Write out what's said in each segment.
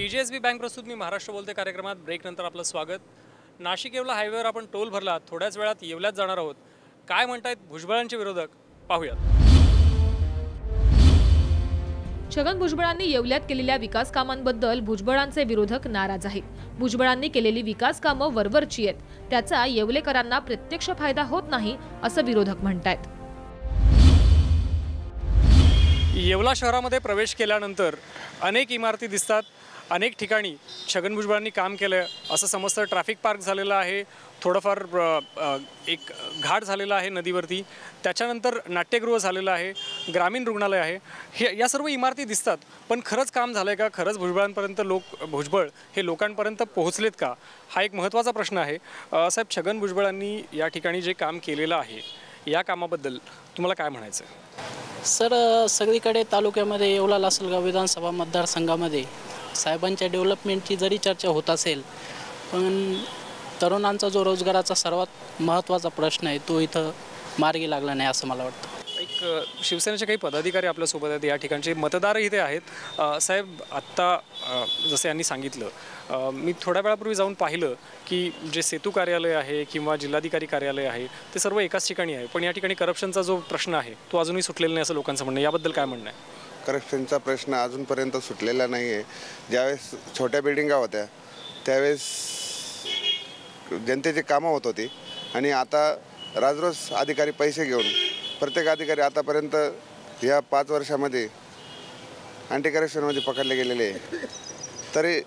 TJSB bank प्रस्तुत मी महाराष्ट्र बोलते कार्यक्रमात ब्रेकनंतर आपलं स्वागत। नाशिक येवला हायवेवर आपण टोल भरला, थोड्याच वेळात येवल्यात जाणार आहोत। काय म्हणतायत भुजबळांचे विरोधक पाहूयात। छगन भुजबळांनी येवल्यात केलेल्या विकास कामांबद्दल भुजबळांचे विरोधक नाराज आहेत। भुजबळांनी केलेली विकास कामं वरवरची आहेत, त्याचा येवलेकरांना प्रत्यक्ष फायदा होत नाही असं विरोधक म्हणतात। येवला शहरामध्ये प्रवेश केल्यानंतर अनेक इमारती दिसतात, अनेक ठिकाणी छगन भुजबळांनी काम केलं असं समजतं। ट्रॅफिक पार्क झालेला आहे, थोडंफार एक घाट झालेला आहे नदीवरती, त्याच्यानंतर नाट्यगृह झालेलं आहे, ग्रामीण रुग्णालय आहे। हे या सर्व इमारती दिसतात, पण खरंच काम झालंय का? खरंच भुजबळांपर्यंत भुजबळ हे लोकांपर्यंत पोहोचलेत का? हा एक महत्त्वाचा प्रश्न आहे। साहेब, छगन भुजबळांनी या ठिकाणी जे काम केलेलं आहे, या कामाबद्दल तुम्हाला काय म्हणायचं आहे? सर, सगळीकडे तालुक्यामध्ये येवला लासलगाव विधानसभा मतदारसंघामध्ये साहेबांच्या डेव्हलपमेंटची जरी चर्चा होत असेल, पण तरुणांचा जो रोजगाराचा सर्वात महत्त्वाचा प्रश्न आहे तो इथं मार्गी लागला नाही असं मला वाटतं। एक शिवसेनेचे काही पदाधिकारी आपल्यासोबत आहेत, या ठिकाणचे मतदारही ते आहेत। साहेब, आत्ता जसे यांनी सांगितलं, मी थोड्या वेळापूर्वी जाऊन पाहिलं की जे सेतू कार्यालय आहे किंवा जिल्हाधिकारी कार्यालय आहे ते सर्व एकाच ठिकाणी आहे, पण या ठिकाणी करप्शनचा जो प्रश्न आहे तो अजूनही सुटलेला नाही असं लोकांचं म्हणणं आहे। याबद्दल काय म्हणणं आहे? करप्शनचा प्रश्न अजूनपर्यंत सुटलेला नाही आहे। ज्यावेळेस छोट्या बिल्डिंगा होत्या त्यावेळेस जनतेची कामं होत होती, आणि आता राजरोज अधिकारी पैसे घेऊन प्रत्येक अधिकारी आतापर्यंत या 5 वर्षामध्ये अँटी करप्शनमध्ये पकडले गेलेले आहे। तरी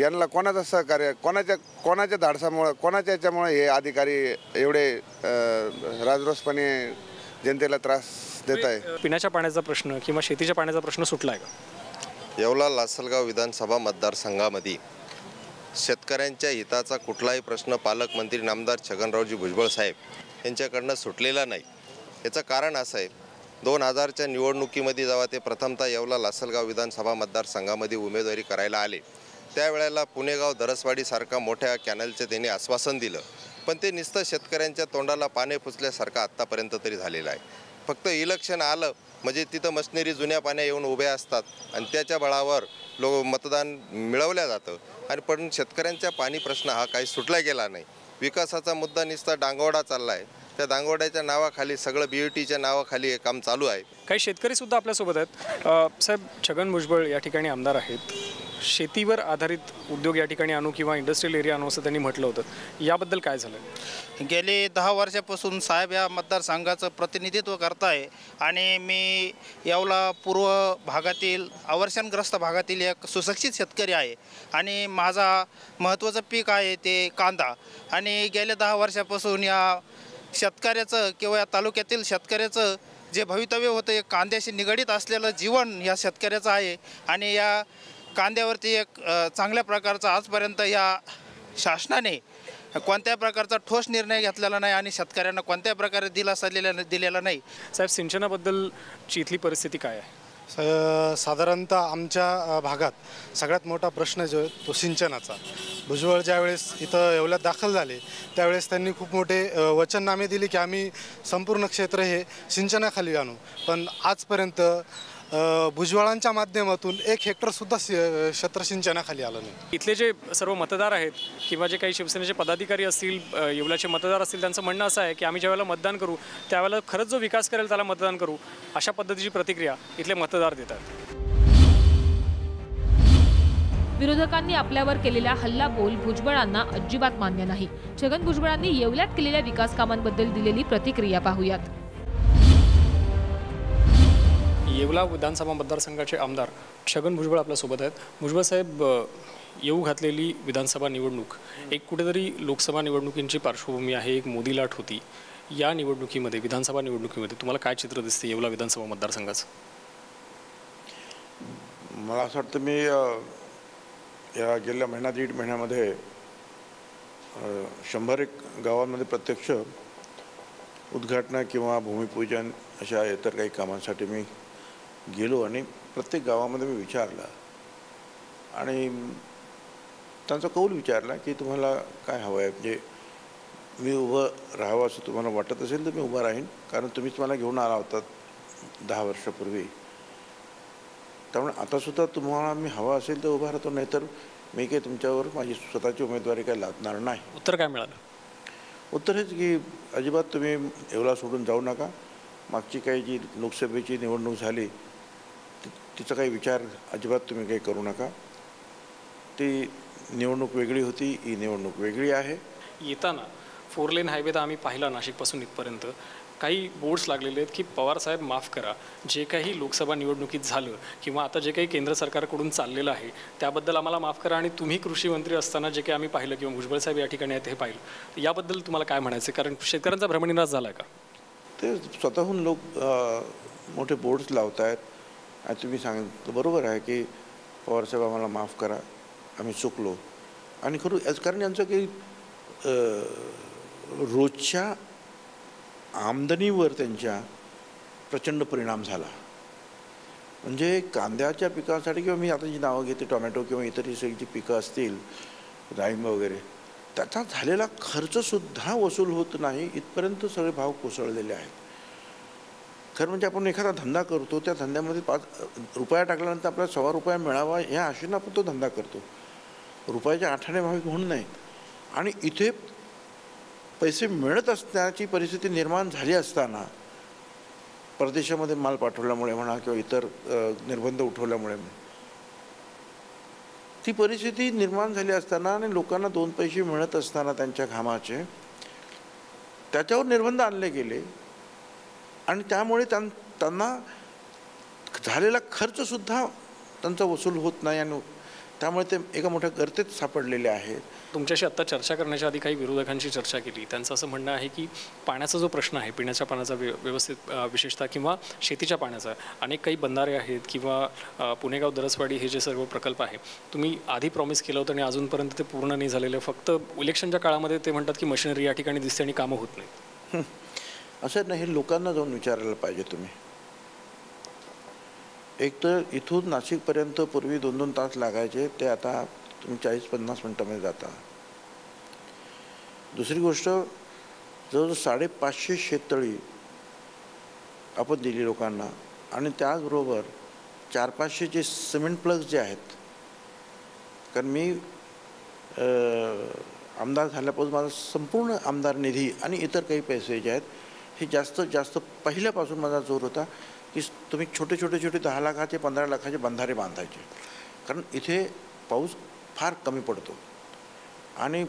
यांना कोणाचं सहकार्य, कोणाच्या धाडसामुळं, कोणाच्या याच्यामुळे हे अधिकारी एवढे राजरोसपणे जनतेला त्रास देत आहे? पिण्याच्या पाण्याचा प्रश्न किंवा शेतीच्या पाण्याचा प्रश्न सुटला आहे का? येवला लासलगाव विधानसभा मतदारसंघामध्ये शेतकऱ्यांच्या हिताचा कुठलाही प्रश्न पालकमंत्री नामदार छगनरावजी भुजबळ साहेब यांच्याकडनं सुटलेला नाही। याचं कारण असं आहे, 2000च्या निवडणुकीमध्ये जेव्हा ते प्रथमतः येवला लासलगाव विधानसभा मतदारसंघामध्ये उमेदवारी करायला आले, त्यावेळेला पुणेगाव दरसवाडीसारखा मोठ्या कॅनलचे त्यांनी आश्वासन दिलं, पण ते नुसतं शेतकऱ्यांच्या तोंडाला पाने फुसल्यासारखं आत्तापर्यंत तरी झालेलं आहे। फक्त इलेक्शन आलं म्हणजे तिथं मशिनरी जुन्या पाण्या येऊन उभ्या असतात आणि त्याच्या बळावर मतदान मिळवलं जातं, आणि पण शेतकऱ्यांच्या पाणी प्रश्न हा काही सुटला गेला नाही। विकासाचा मुद्दा नुसता डांगोडा चालला आहे, त्या डांगोड्याच्या नावाखाली सगळं BUTच्या नावाखाली हे काम चालू आहे। काही शेतकरीसुद्धा आपल्यासोबत आहेत। साहेब, छगन भुजबळ या ठिकाणी आमदार आहेत, शेतीवर आधारित उद्योग या ठिकाणी आणू किंवा इंडस्ट्रियल एरिया आणू असं त्यांनी म्हटलं होतं, याबद्दल काय झालं? गेले 10 वर्षापासून साहेब या मतदारसंघाचं प्रतिनिधित्व करत आहे, आणि मी येवला पूर्व भागातील अवर्षणग्रस्त भागातील एक सुशिक्षित शेतकरी आहे, आणि माझा महत्त्वाचं पीक आहे ते कांदा। आणि गेल्या 10 वर्षापासून या शेतकऱ्याचं किंवा या तालुक्यातील शेतकऱ्याचं जे भवितव्य होतं एक कांद्याशी निगडीत असलेलं जीवन या शेतकऱ्याचं आहे, आणि या कांद्यावरती एक चांगल्या प्रकारचा आजपर्यंत या शासनाने कोणत्या प्रकारचा ठोस निर्णय घेतलेला नाही, आणि शेतकऱ्यांना कोणत्या प्रकारे दिलासा दिलेला नाही। साहेब, सिंचनाबद्दलची इथली परिस्थिती काय आहे? साधारणतः आमच्या भागात सगळ्यात मोठा प्रश्न जो आहे तो सिंचनाचा। भुजबळ ज्यावेळेस इथं येवल्यात दाखल झाले त्यावेळेस त्यांनी खूप मोठे वचननामे दिले की आम्ही संपूर्ण क्षेत्र हे सिंचनाखाली आणू, पण आजपर्यंत भुजबळांच्या माध्यमातून 1 हेक्टरसुद्धा क्षेत्र सिंचनाखाली आलं नाही। इथले जे सर्व मतदार आहेत किंवा जे काही शिवसेनेचे पदाधिकारी असतील, येवल्याचे मतदार असतील, त्यांचं म्हणणं असं आहे की आम्ही ज्यावेळेला मतदान करू त्यावेळेला खरंच जो विकास करेल त्याला मतदान करू, अशा पद्धतीची प्रतिक्रिया इथले मतदार देतात। विरोधकांनी आपल्यावर केलेला हल्लाबोल भुजबळांना अजिबात मान्य नाही। छगन भुजबळांनी येवल्यात केलेल्या विकास कामांबद्दल दिलेली प्रतिक्रिया पाहूयात। येवला विधानसभा मतदारसंघाचे आमदार छगन भुजबळ आपल्यासोबत आहेत। भुजबळ साहेब, येऊ घातलेली विधानसभा निवडणूक एक कुठेतरी लोकसभा निवडणुकींची पार्श्वभूमी आहे, एक मोदी लाट होती। या निवडणुकीमध्ये, विधानसभा निवडणुकीमध्ये तुम्हाला काय चित्र दिसते येवला विधानसभा मतदारसंघाचं? मला असं वाटतं मी या गेल्या महिना 1.5 महिन्यामध्ये 100 गावांमध्ये प्रत्यक्ष उद्घाटन किंवा भूमिपूजन अशा इतर काही कामांसाठी मी गेलो, आणि प्रत्येक गावामध्ये मी विचारलं आणि त्यांचा कौल विचारला की तुम्हाला काय हवं आहे, म्हणजे मी उभं राहावं असं तुम्हाला वाटत असेल तर मी उभं राहीन, कारण तुम्हीच मला घेऊन आला होता 10 वर्षापूर्वी। त्यामुळे आतासुद्धा तुम्हाला मी हवा असेल तर उभा राहतो, नाहीतर मी काही तुमच्यावर माझी स्वतःची उमेदवारी काही लादणार नाही. उत्तर काय मिळालं? उत्तर हेच की अजिबात तुम्ही येवला सोडून जाऊ नका. मागची काही जी लोकसभेची निवडणूक झाली तिचा काही विचार अजिबात तुम्ही काही करू नका. ती निवडणूक वेगळी होती, ही निवडणूक वेगळी आहे. येताना 4 लेन हायवे तर आम्ही पाहिला नाशिकपासून इथपर्यंत. काही बोर्ड्स लागलेले आहेत की पवारसाहेब माफ करा, जे काही लोकसभा निवडणुकीत झालं किंवा आता जे काही केंद्र सरकारकडून चाललेलं आहे त्याबद्दल आम्हाला माफ करा. आणि तुम्ही कृषी मंत्री असताना जे काही आम्ही पाहिलं किंवा भुजबळ साहेब या ठिकाणी आहेत हे पाहिलं, याबद्दल तुम्हाला काय म्हणायचं? कारण शेतकऱ्यांचा भ्रमनिरास झाला आहे का? ते स्वतःहून लोक मोठे बोर्ड्स लावत आहेत. आणि तुम्ही सांगितलं बरोबर आहे की पवारसाहेब आम्हाला माफ करा, आम्ही चुकलो. आणि खरं कारण यांचं काही रोजच्या आमदनीवर त्यांच्या प्रचंड परिणाम झाला. म्हणजे कांद्याच्या पिकासाठी किंवा मी आता जी नावं घेते टोमॅटो किंवा इतर सगळी जी पिकं असतील, डाळिंब वगैरे, त्याचा झालेला खर्चसुद्धा वसूल होत नाही, इथपर्यंत सगळे भाव कोसळलेले आहेत. खरं म्हणजे आपण एखादा धंदा करतो, त्या धंद्यामध्ये 5 रुपया टाकल्यानंतर आपल्याला 1.25 रुपया मिळावा ह्या आशेनं आपण तो धंदा करतो, रुपयाच्या आठाने भाव घेऊन नाही. आणि इथे पैसे मिळत असण्याची परिस्थिती निर्माण झाली असताना परदेशामध्ये माल पाठवल्यामुळे म्हणा किंवा इतर निर्बंध उठवल्यामुळे ती परिस्थिती निर्माण झाली असताना आणि लोकांना 2 पैसे मिळत असताना त्यांच्या घामाचे त्याच्यावर निर्बंध आणले गेले. आणि त्यामुळे त्यांना झालेला खर्चसुद्धा त्यांचा वसूल होत नाही आणि त्यामुळे ते एका मोठ्या गर्तेत सापडलेले आहेत. तुमच्याशी आत्ता चर्चा करण्याच्या आधी काही विरोधकांशी चर्चा केली. त्यांचं असं म्हणणं आहे की पाण्याचा जो प्रश्न आहे, पिण्याच्या पाण्याचा व्यवस्थित विशेषतः किंवा शेतीच्या पाण्याचा, अनेक काही बंधारे आहेत किंवा पुणेगाव दरसवाडी हे जे सर्व प्रकल्प आहे, तुम्ही आधी प्रॉमिस केलं होतं आणि अजूनपर्यंत ते पूर्ण नाही झालेलं. फक्त इलेक्शनच्या काळामध्ये ते म्हणतात की मशिनरी या ठिकाणी दिसते आणि कामं होत नाहीत. असं नाही, हे लोकांना जाऊन विचारायला पाहिजे तुम्ही. एक तर इथून नाशिकपर्यंत पूर्वी 2-2 तास लागायचे, ते आता तुम्ही 40-50 मिनटामध्ये जाता. दुसरी गोष्ट, जवळजवळ 550 शेततळी आपण दिली लोकांना आणि त्याचबरोबर 400-500 जे सिमेंट प्लग्स जे आहेत. कारण मी आमदार झाल्यापासून माझा संपूर्ण आमदार निधी आणि इतर काही पैसे जे आहेत हे जास्तीत जास्त पहिल्यापासून माझा जोर होता की तुम्ही छोटे 10 लाखाचे 15 लाखाचे बंधारे बांधायचे. कारण इथे पाऊस फार कमी पडतो आणि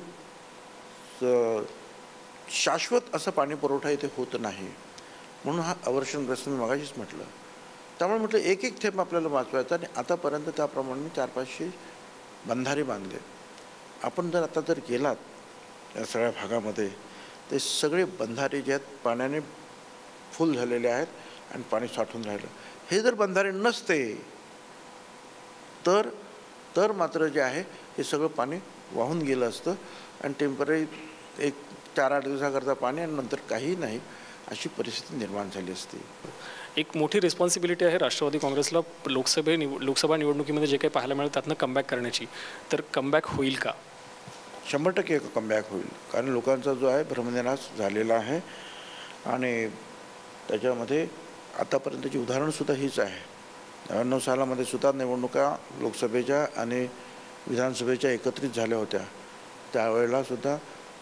शाश्वत असं पाणी पुरवठा इथे होत नाही. म्हणून हा अवर्षणग्रस्त मी मगाशीच म्हटलं. त्यामुळे म्हटलं एक थेंब आपल्याला वाचवायचा आणि आतापर्यंत त्याप्रमाणे मी 400-500 बंधारे बांधले. आपण जर गेलात या सगळ्या भागामध्ये, ते सगळे बंधारे जे आहेत पाण्याने फुल झालेले आहेत आणि पाणी साठून राहिलं. हे जर बंधारे नसते तर मात्र जे आहे हे सगळं पाणी वाहून गेलं असतं आणि टेम्पररी एक 4-8 दिवसाकरता पाणी आणि नंतर काही नाही अशी परिस्थिती निर्माण झाली असती. एक मोठी रिस्पॉन्सिबिलिटी आहे राष्ट्रवादी काँग्रेसला लोकसभा निवडणुकीमध्ये जे काही पाहायला मिळेल त्यातनं कमबॅक करण्याची. तर कमबॅक होईल का? 100% कमबॅक होईल. कारण लोकांचा जो आहे भ्रमनिरास झालेला आहे आणि त्याच्यामध्ये आतापर्यंतची उदाहरणसुद्धा हीच आहे. 99 सालामध्ये सुद्धा निवडणुका लोकसभेच्या आणि विधानसभेच्या एकत्रित झाल्या होत्या. त्यावेळेला सुद्धा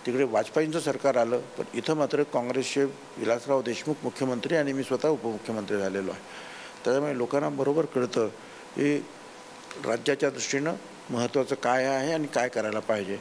तिकडे वाजपेयींचं सरकार आलं, पण इथं मात्र काँग्रेसचे विलासराव देशमुख मुख्यमंत्री आणि मी स्वतः उपमुख्यमंत्री झालेलो आहे. त्याच्यामुळे लोकांना बरोबर कळतं की राज्याच्या दृष्टीनं महत्त्वाचं काय आहे आणि काय करायला पाहिजे.